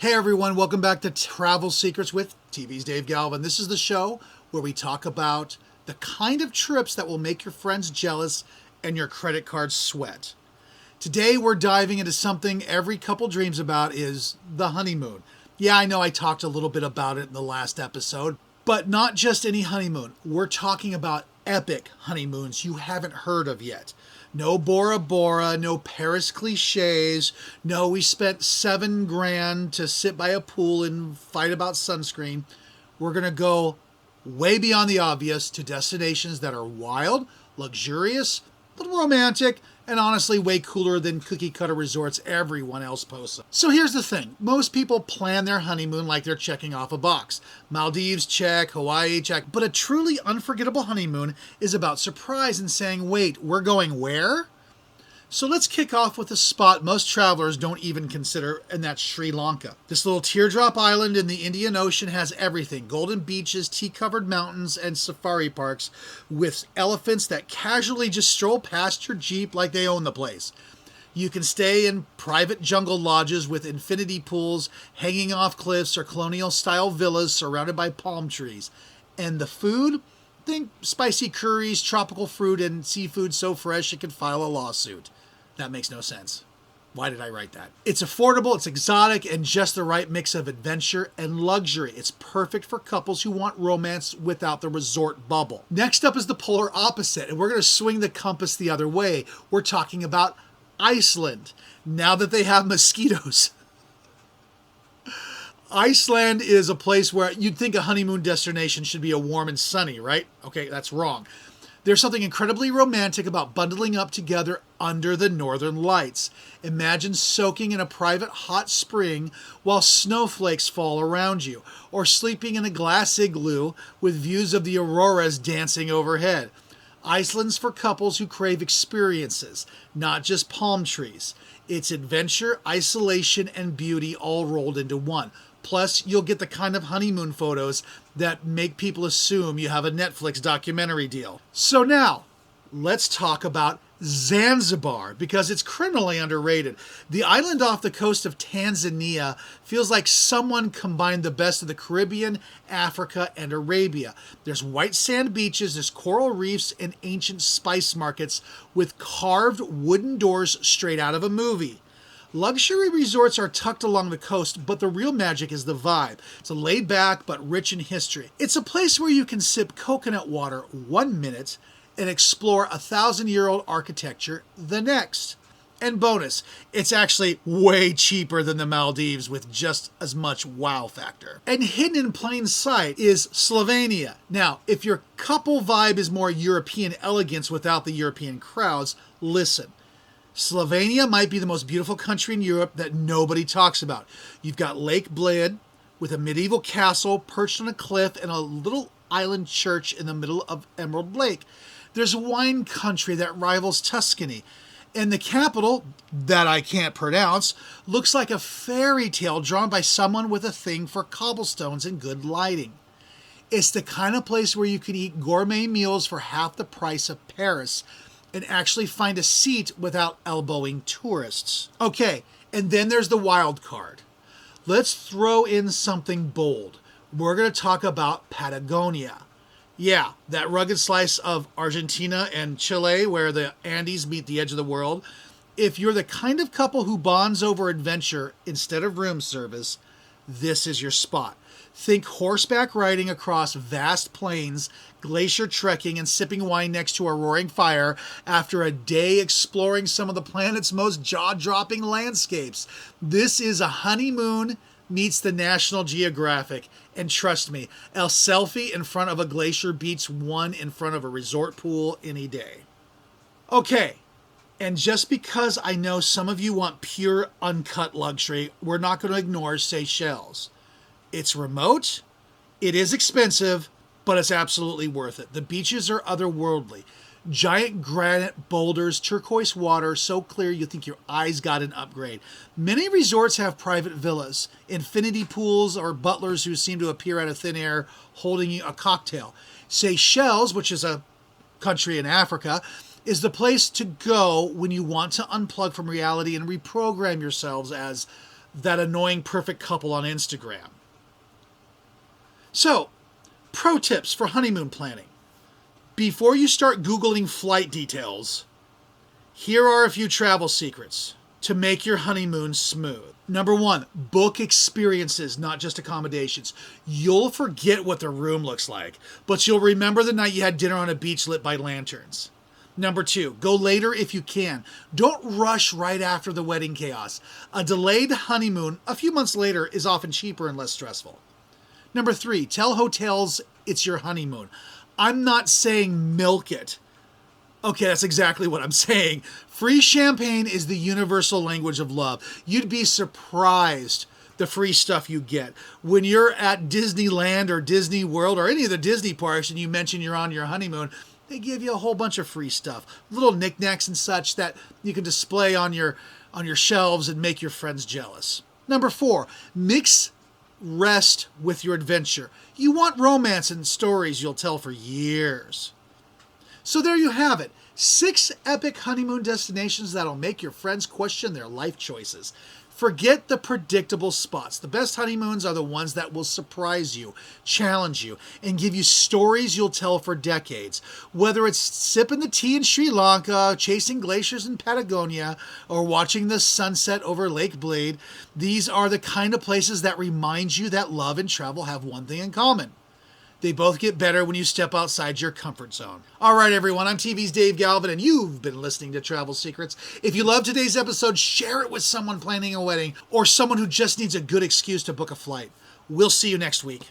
Hey everyone, welcome back to Travel Secrets with TV's Dave Galvan. This is the show where we talk about the kind of trips that will make your friends jealous and your credit cards sweat. Today we're diving into something every couple dreams about, is the honeymoon. Yeah, I know I talked a little bit about it in the last episode, but not just any honeymoon. We're talking about epic honeymoons you haven't heard of yet. No Bora Bora, no Paris cliches, no we spent $7,000 to sit by a pool and fight about sunscreen. We're going to go way beyond the obvious to destinations that are wild, luxurious, a little romantic, and honestly way cooler than cookie cutter resorts everyone else posts. So here's the thing. Most people plan their honeymoon like they're checking off a box. Maldives check, Hawaii check, but a truly unforgettable honeymoon is about surprise and saying, wait, we're going where? So let's kick off with a spot most travelers don't even consider, and that's Sri Lanka. This little teardrop island in the Indian Ocean has everything: golden beaches, tea-covered mountains, and safari parks with elephants that casually just stroll past your Jeep like they own the place. You can stay in private jungle lodges with infinity pools hanging off cliffs or colonial-style villas surrounded by palm trees. And the food? Think spicy curries, tropical fruit, and seafood so fresh it could file a lawsuit. That makes no sense. Why did I write that? It's affordable, it's exotic, and just the right mix of adventure and luxury. It's perfect for couples who want romance without the resort bubble. Next up is the polar opposite, and we're going to swing the compass the other way. We're talking about Iceland. Now that they have mosquitoes. Iceland is a place where you'd think a honeymoon destination should be a warm and sunny, right? Okay, that's wrong. There's something incredibly romantic about bundling up together under the northern lights. Imagine soaking in a private hot spring while snowflakes fall around you, or sleeping in a glass igloo with views of the auroras dancing overhead. Iceland's for couples who crave experiences, not just palm trees. It's adventure, isolation, and beauty all rolled into one. Plus, you'll get the kind of honeymoon photos that make people assume you have a Netflix documentary deal. So now, let's talk about Zanzibar, because it's criminally underrated. The island off the coast of Tanzania feels like someone combined the best of the Caribbean, Africa, and Arabia. There's white sand beaches, there's coral reefs, and ancient spice markets with carved wooden doors straight out of a movie. Luxury resorts are tucked along the coast, but the real magic is the vibe. It's a laid back but rich in history. It's a place where you can sip coconut water 1 minute and explore 1,000-year-old architecture the next. And bonus, it's actually way cheaper than the Maldives with just as much wow factor. And hidden in plain sight is Slovenia. Now, if your couple vibe is more European elegance without the European crowds, listen. Slovenia might be the most beautiful country in Europe that nobody talks about. You've got Lake Bled with a medieval castle perched on a cliff and a little island church in the middle of Emerald Lake. There's a wine country that rivals Tuscany. And the capital, that I can't pronounce, looks like a fairy tale drawn by someone with a thing for cobblestones and good lighting. It's the kind of place where you can eat gourmet meals for half the price of Paris and actually find a seat without elbowing tourists. Okay, and then there's the wild card. Let's throw in something bold. We're going to talk about Patagonia. Yeah, that rugged slice of Argentina and Chile where the Andes meet the edge of the world. If you're the kind of couple who bonds over adventure instead of room service, this is your spot. Think horseback riding across vast plains, glacier trekking, and sipping wine next to a roaring fire after a day exploring some of the planet's most jaw-dropping landscapes. This is a honeymoon meets the National Geographic. And trust me, a selfie in front of a glacier beats one in front of a resort pool any day. Okay, and just because I know some of you want pure, uncut luxury, we're not going to ignore Seychelles. It's remote, it is expensive, but it's absolutely worth it. The beaches are otherworldly. Giant granite boulders, turquoise water, so clear you think your eyes got an upgrade. Many resorts have private villas, infinity pools, or butlers who seem to appear out of thin air holding a cocktail. Seychelles, which is a country in Africa, is the place to go when you want to unplug from reality and reprogram yourselves as that annoying perfect couple on Instagram. So, pro tips for honeymoon planning. Before you start Googling flight details, here are a few travel secrets to make your honeymoon smooth. Number 1, book experiences, not just accommodations. You'll forget what the room looks like, but you'll remember the night you had dinner on a beach lit by lanterns. Number 2, go later if you can. Don't rush right after the wedding chaos. A delayed honeymoon a few months later is often cheaper and less stressful. Number 3, tell hotels it's your honeymoon. I'm not saying milk it. Okay, that's exactly what I'm saying. Free champagne is the universal language of love. You'd be surprised the free stuff you get. When you're at Disneyland or Disney World or any of the Disney parks and you mention you're on your honeymoon, they give you a whole bunch of free stuff. Little knickknacks and such that you can display on your shelves and make your friends jealous. Number 4, mix rest with your adventure. You want romance and stories you'll tell for years. So there you have it. 6 epic honeymoon destinations that'll make your friends question their life choices. Forget the predictable spots. The best honeymoons are the ones that will surprise you, challenge you, and give you stories you'll tell for decades. Whether it's sipping the tea in Sri Lanka, chasing glaciers in Patagonia, or watching the sunset over Lake Blade, these are the kind of places that remind you that love and travel have one thing in common. They both get better when you step outside your comfort zone. All right, everyone, I'm TV's Dave Galvan, and you've been listening to Travel Secrets. If you loved today's episode, share it with someone planning a wedding or someone who just needs a good excuse to book a flight. We'll see you next week.